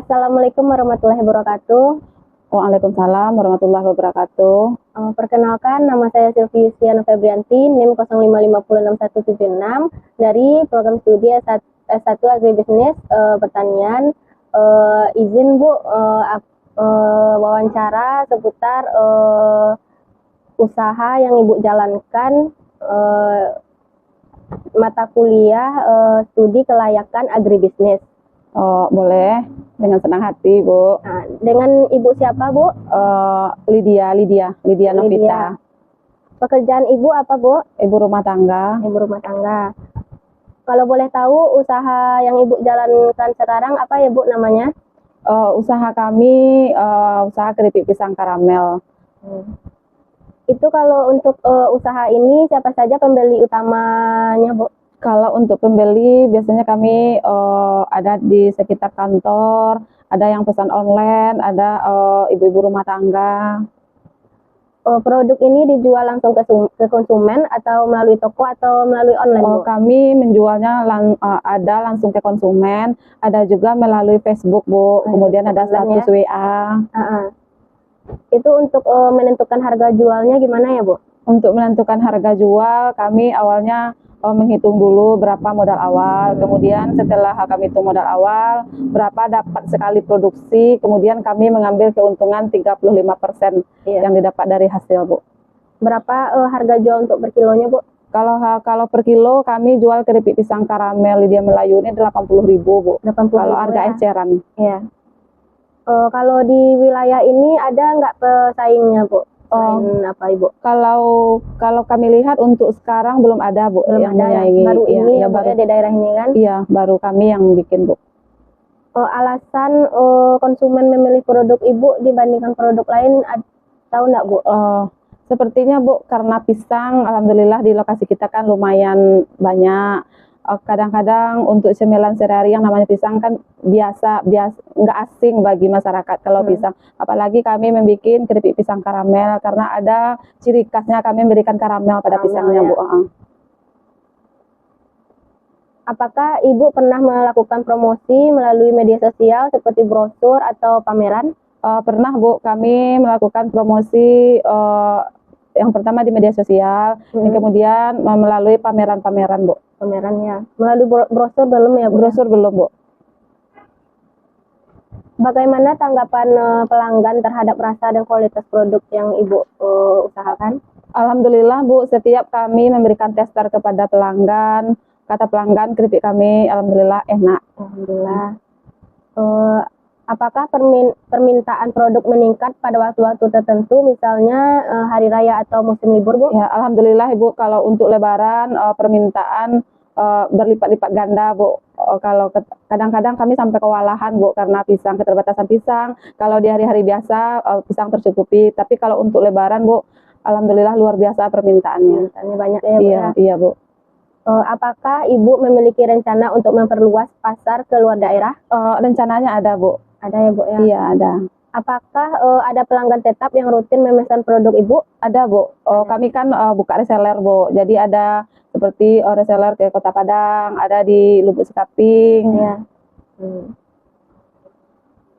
Assalamualaikum warahmatullahi wabarakatuh. Waalaikumsalam warahmatullahi wabarakatuh. Perkenalkan, nama saya Sylvie Yustiana Febrianti, NIM 05506176 dari program studi S1 Agribisnis Pertanian. Izin Bu wawancara seputar usaha yang Ibu jalankan, mata kuliah studi kelayakan agribisnis. Oh, boleh, dengan senang hati, Bu. Nah, dengan Ibu siapa, Bu? Lydia Novita. Pekerjaan Ibu apa, Bu? Ibu rumah tangga. Ibu rumah tangga. Kalau boleh tahu usaha yang Ibu jalankan sekarang apa ya, Bu, namanya? Usaha kami usaha keripik pisang karamel. Itu kalau untuk usaha ini siapa saja pembeli utamanya, Bu? Kalau untuk pembeli biasanya kami ada di sekitar kantor, ada yang pesan online, ada ibu-ibu rumah tangga. Produk ini dijual langsung ke konsumen atau melalui toko atau melalui online, Bu? Kami menjualnya ada langsung ke konsumen, ada juga melalui Facebook, Bu. Kemudian ada status WA. Itu untuk menentukan harga jualnya gimana ya, Bu? Untuk menentukan harga jual, kami awalnya menghitung dulu berapa modal awal, kemudian setelah kami hitung modal awal, berapa dapat sekali produksi, kemudian kami mengambil keuntungan 35% yang didapat dari hasil, Bu. Berapa harga jual untuk per kilonya, Bu? Kalau per kilo kami jual keripik pisang karamel Lydia Melayu ini 80.000, Bu. 80.000 kalau harga eceran. Iya. Kalau di wilayah ini ada nggak pesaingnya, Bu? Apa, Ibu? Kalau kami lihat untuk sekarang belum ada, Bu, belum yang ada menyaingi. Baru ini ya, baru di daerah ini kan? Iya, baru kami yang bikin, Bu. Alasan konsumen memilih produk Ibu dibandingkan produk lain, tahu nggak, Bu? Sepertinya, Bu, karena pisang, alhamdulillah di lokasi kita kan lumayan banyak. Kadang-kadang untuk cemilan sehari-hari yang namanya pisang kan biasa nggak asing bagi masyarakat kalau pisang. Apalagi kami membuat keripik pisang karamel karena ada ciri khasnya kami memberikan karamel pada pisangnya, Bu. Apakah Ibu pernah melakukan promosi melalui media sosial seperti brosur atau pameran? Pernah, Bu. Kami melakukan promosi yang pertama di media sosial, yang kemudian melalui pameran-pameran, Bu. Pamerannya melalui brosur belum ya, Bu? Brosur belum, Bu. Bagaimana tanggapan pelanggan terhadap rasa dan kualitas produk yang Ibu usahakan? Alhamdulillah, Bu, setiap kami memberikan tester kepada pelanggan, kata pelanggan keripik kami alhamdulillah enak. Alhamdulillah. Apakah permintaan produk meningkat pada waktu-waktu tertentu, misalnya hari raya atau musim libur, Bu? Ya, alhamdulillah, Ibu. Kalau untuk Lebaran permintaan berlipat-lipat ganda, Bu. Kalau kadang-kadang kami sampai kewalahan, Bu, karena keterbatasan pisang. Kalau di hari-hari biasa pisang tercukupi, tapi kalau untuk Lebaran, Bu, alhamdulillah luar biasa permintaannya. Permintaannya banyak ya, Bu? Iya, iya, Bu. Apakah Ibu memiliki rencana untuk memperluas pasar ke luar daerah? Rencananya ada, Bu. Ada ya, Bu, ya? Iya, ada. Apakah ada pelanggan tetap yang rutin memesan produk Ibu? Ada, Bu. Kami kan buka reseller, Bu. Jadi ada seperti reseller ke Kota Padang, ada di Lubuk Sekaping. Ya.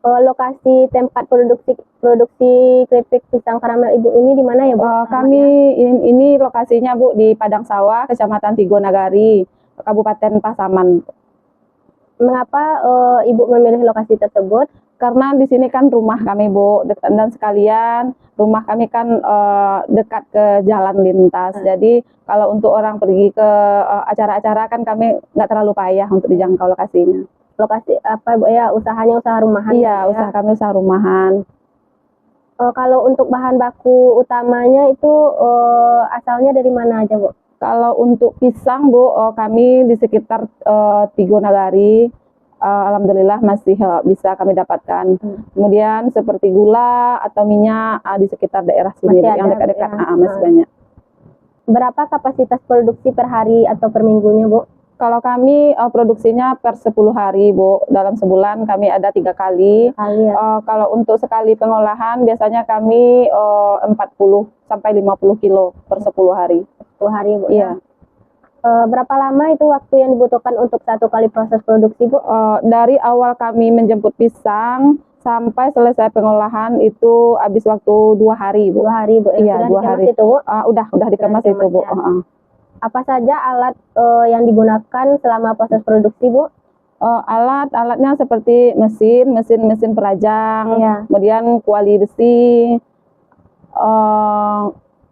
Lokasi tempat produksi keripik pisang karamel Ibu ini di mana ya, Bu? Kami ini lokasinya, Bu, di Padang Sawah, Kecamatan Tigo Nagari, Kabupaten Pasaman. Mengapa Ibu memilih lokasi tersebut? Karena di sini kan rumah kami, Bu, dan sekalian rumah kami kan dekat ke jalan lintas. Jadi kalau untuk orang pergi ke acara-acara kan kami nggak terlalu payah untuk dijangkau lokasinya. Lokasi apa, Bu, ya? Usahanya usaha rumahan? Iya, usaha kami usaha rumahan. Kalau untuk bahan baku utamanya itu asalnya dari mana aja, Bu? Kalau untuk pisang, Bu, kami di sekitar Tigo Nagari, alhamdulillah masih bisa kami dapatkan. Kemudian seperti gula atau minyak di sekitar daerah sini, masih yang dekat-dekat masih banyak. Berapa kapasitas produksi per hari atau per minggunya, Bu? Kalau kami produksinya per 10 hari, Bu. Dalam sebulan kami ada 3 kali. Kalau untuk sekali pengolahan biasanya kami 40 sampai 50 kilo per 10 hari. 10 hari, Bu. Iya. Berapa lama itu waktu yang dibutuhkan untuk satu kali proses produksi, Bu? Dari awal kami menjemput pisang sampai selesai pengolahan itu habis waktu 2 hari, Bu. 2 hari, Bu. Iya, Sudah 2 dikemas hari. itu, Bu? Udah dikemas itu, Bu. Ya. Apa saja alat yang digunakan selama proses produksi, Bu? Alatnya seperti mesin perajang, Iya. kemudian kuali besi,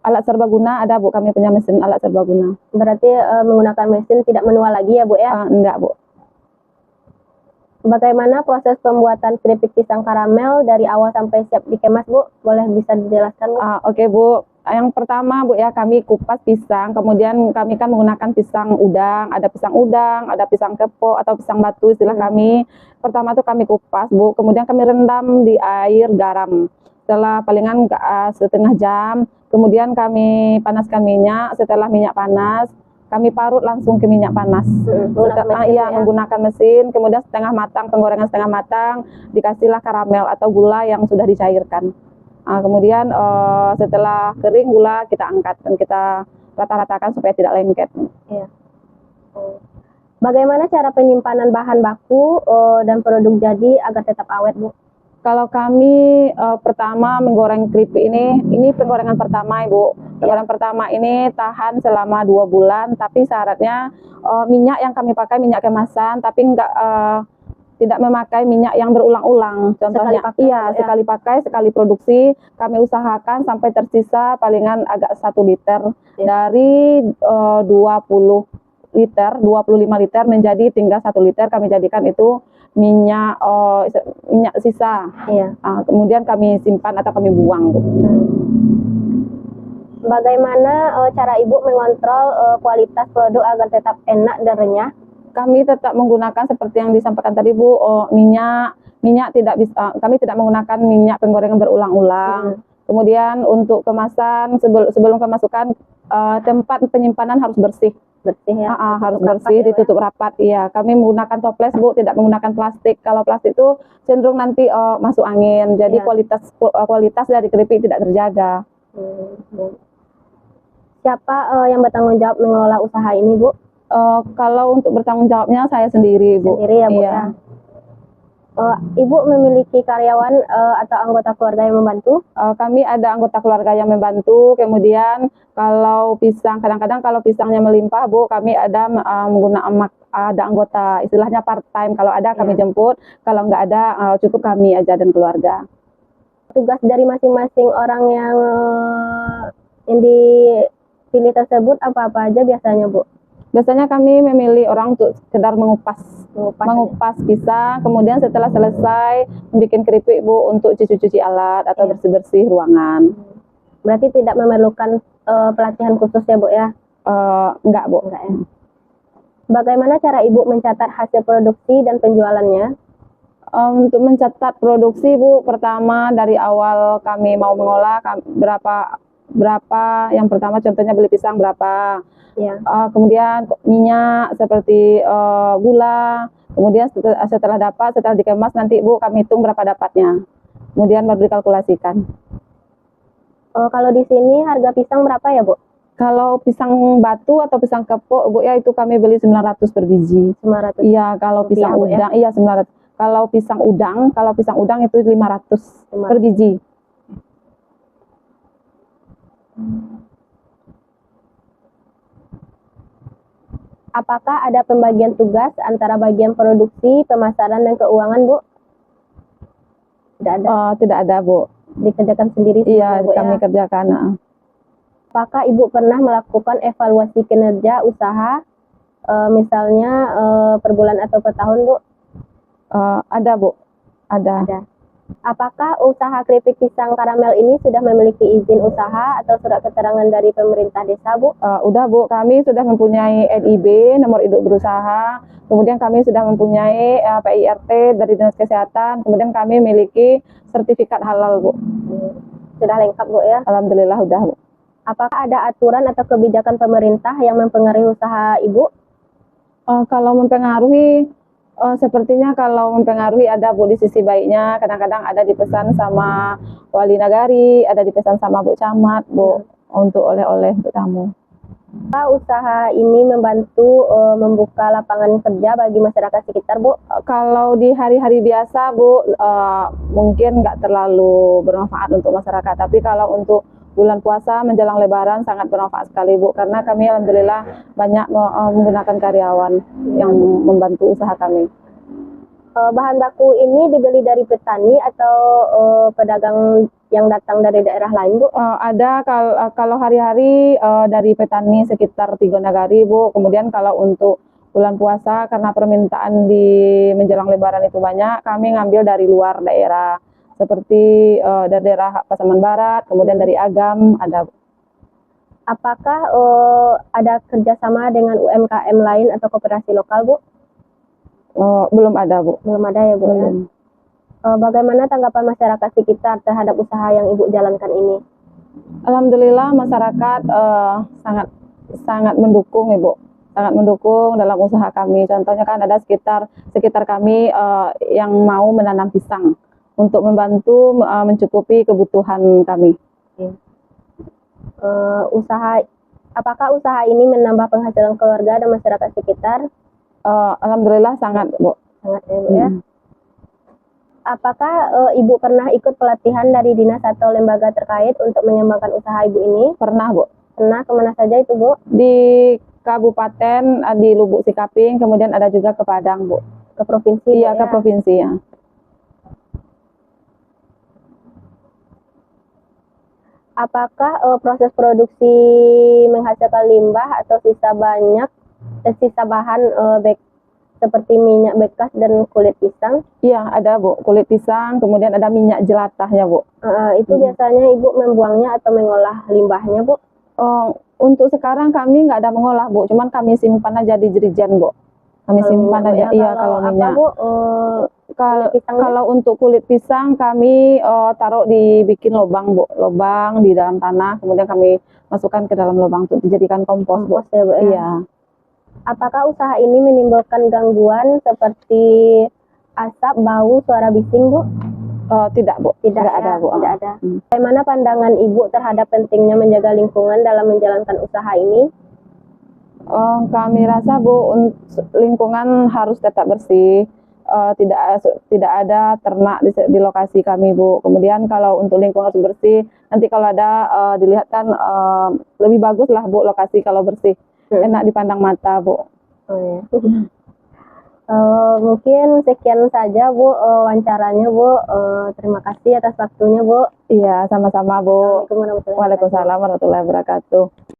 alat serbaguna ada, Bu. Kami punya mesin alat serbaguna. Berarti menggunakan mesin tidak manual lagi ya, Bu ya? Enggak, Bu. Bagaimana proses pembuatan keripik pisang karamel dari awal sampai siap dikemas, Bu? Boleh bisa dijelaskan, Bu? Oke, Bu. Yang pertama, Bu, ya, kami kupas pisang, kemudian kami kan menggunakan pisang udang, ada pisang kepo atau pisang batu istilah kami. Pertama tuh kami kupas, Bu, kemudian kami rendam di air garam. Setelah palingan setengah jam, kemudian kami panaskan minyak. Setelah minyak panas, kami parut langsung ke minyak panas. Menggunakan mesin, kemudian penggorengan setengah matang, dikasihlah karamel atau gula yang sudah dicairkan. Kemudian setelah kering gula kita angkat dan kita rata-ratakan supaya tidak lengket. Iya. Bagaimana cara penyimpanan bahan baku dan produk jadi agar tetap awet, Bu? Kalau kami pertama menggoreng keripik ini penggorengan pertama, Ibu. Penggorengan pertama ini tahan selama 2 bulan, tapi syaratnya minyak yang kami pakai minyak kemasan, tapi tidak memakai minyak yang berulang-ulang. Contohnya, sekali pakai, sekali produksi. Kami usahakan sampai tersisa palingan agak 1 liter dari 25 liter menjadi tinggal 1 liter. Kami jadikan itu minyak sisa. Iya. Kemudian kami simpan atau kami buang, Bu. Bagaimana cara Ibu mengontrol kualitas produk agar tetap enak dan renyah? Kami tetap menggunakan seperti yang disampaikan tadi, Bu, minyak tidak bisa, kami tidak menggunakan minyak penggorengan berulang-ulang. Kemudian untuk kemasan sebelum kemasukan tempat penyimpanan harus bersih. Ya, harus bersih, ditutup rapat. Iya, kami menggunakan toples, Bu, tidak menggunakan plastik. Kalau plastik itu cenderung nanti masuk angin, jadi kualitas dari keripik tidak terjaga. Siapa yang bertanggung jawab mengelola usaha ini, Bu? Kalau untuk bertanggung jawabnya saya sendiri, Bu. Sendiri ya, Bu. Iya. Ibu memiliki karyawan atau anggota keluarga yang membantu? Kami ada anggota keluarga yang membantu. Kemudian kalau kadang-kadang kalau pisangnya melimpah, Bu, kami ada ada anggota istilahnya part time. Kalau ada kami jemput, kalau nggak ada cukup kami aja dan keluarga. Tugas dari masing-masing orang yang dipilih tersebut apa-apa aja biasanya, Bu? Biasanya kami memilih orang untuk sekedar mengupas pisang, kemudian setelah selesai membuat keripik, Bu, untuk cuci alat atau bersih-bersih ruangan. Berarti tidak memerlukan pelatihan khusus ya, Bu, ya? Enggak, Bu. Enggak, ya. Bagaimana cara Ibu mencatat hasil produksi dan penjualannya? Untuk mencatat produksi, Bu, pertama dari awal kami mau mengolah berapa yang pertama contohnya beli pisang berapa. Kemudian minyak seperti gula, kemudian setelah dikemas nanti, Bu, kami hitung berapa dapatnya, kemudian baru dikalkulasikan. Kalau di sini harga pisang berapa ya, Bu? Kalau pisang batu atau pisang kepo, Bu, ya, itu kami beli 900 per biji. 900. Iya, kalau pisang udang, iya 900. Kalau pisang udang itu 500 per biji. Apakah ada pembagian tugas antara bagian produksi, pemasaran, dan keuangan, Bu? Tidak ada. Tidak ada, Bu. Dikerjakan sendiri semua, Iya, Bu, kami ya? kerjakan. Apakah Ibu pernah melakukan evaluasi kinerja usaha, misalnya per bulan atau per tahun, Bu? Ada, Bu. Ada. Apakah usaha keripik pisang karamel ini sudah memiliki izin usaha atau surat keterangan dari pemerintah desa, Bu? Udah, Bu. Kami sudah mempunyai NIB, nomor induk berusaha. Kemudian kami sudah mempunyai PIRT dari Dinas Kesehatan. Kemudian kami memiliki sertifikat halal, Bu. Sudah lengkap, Bu, ya? Alhamdulillah, udah, Bu. Apakah ada aturan atau kebijakan pemerintah yang mempengaruhi usaha Ibu? Kalau mempengaruhi, sepertinya kalau mempengaruhi ada, Bu, di sisi baiknya. Kadang-kadang ada dipesan sama wali nagari, ada dipesan sama Bu Camat, Bu, untuk oleh-oleh untuk tamu. Usaha ini membantu membuka lapangan kerja bagi masyarakat sekitar, Bu? Kalau di hari-hari biasa, Bu, mungkin nggak terlalu bermanfaat untuk masyarakat. Tapi kalau untuk bulan puasa menjelang Lebaran sangat bermanfaat sekali, Bu. Karena kami alhamdulillah banyak menggunakan karyawan yang membantu usaha kami. Bahan baku ini dibeli dari petani atau pedagang yang datang dari daerah lain, Bu? Ada kalau hari-hari dari petani sekitar 3 Nagari, Bu. Kemudian kalau untuk bulan puasa karena permintaan di menjelang Lebaran itu banyak, kami ngambil dari luar daerah seperti dari daerah Pasaman Barat, kemudian dari Agam ada. Apakah ada kerjasama dengan UMKM lain atau koperasi lokal, Bu? Belum ada, Bu. Belum ada ya, Bu. Ya? Bagaimana tanggapan masyarakat sekitar terhadap usaha yang Ibu jalankan ini? Alhamdulillah masyarakat sangat mendukung, Ibu. Sangat mendukung dalam usaha kami. Contohnya kan ada sekitar kami yang mau menanam pisang untuk membantu mencukupi kebutuhan kami. Apakah usaha ini menambah penghasilan keluarga dan masyarakat sekitar? Alhamdulillah sangat, Bu. Sangat ya, Bu, ya. Apakah Ibu pernah ikut pelatihan dari dinas atau lembaga terkait untuk mengembangkan usaha Ibu ini? Pernah, Bu. Pernah, kemana saja itu, Bu? Di kabupaten, di Lubuk Sikaping, kemudian ada juga ke Padang, Bu. Ke provinsi? Iya, ke provinsi ya. Apakah proses produksi menghasilkan limbah atau sisa bahan seperti minyak bekas dan kulit pisang? Iya, ada, Bu. Kulit pisang, kemudian ada minyak jelatahnya, Bu. Itu biasanya Ibu membuangnya atau mengolah limbahnya, Bu? Untuk sekarang kami nggak ada mengolah, Bu. Cuman kami simpan aja di jerigen, Bu. Kami simpan aja. Iya, kalau minyak. Bu, kalau untuk kulit pisang kami taruh dibikin lubang, Bu. Lubang di dalam tanah, kemudian kami masukkan ke dalam lubang untuk dijadikan kompos, Bu. Ya, Bu, ya? Iya. Apakah usaha ini menimbulkan gangguan seperti asap, bau, suara bising, Bu? Tidak, Bu. Tidak ada, Bu. Tidak ada. Bagaimana pandangan Ibu terhadap pentingnya menjaga lingkungan dalam menjalankan usaha ini? Kami rasa, Bu, lingkungan harus tetap bersih. Tidak ada ternak di lokasi kami, Bu. Kemudian kalau untuk lingkungan harus bersih, nanti kalau ada dilihat kan lebih bagus lah, Bu, lokasi kalau bersih. Enak dipandang mata, Bu. Ya. Mungkin sekian saja, Bu, wawancaranya, Bu. Terima kasih atas waktunya, Bu. Iya, sama-sama, Bu. Assalamualaikum warahmatullahi wabarakatuh. Waalaikumsalam warahmatullahi wabarakatuh.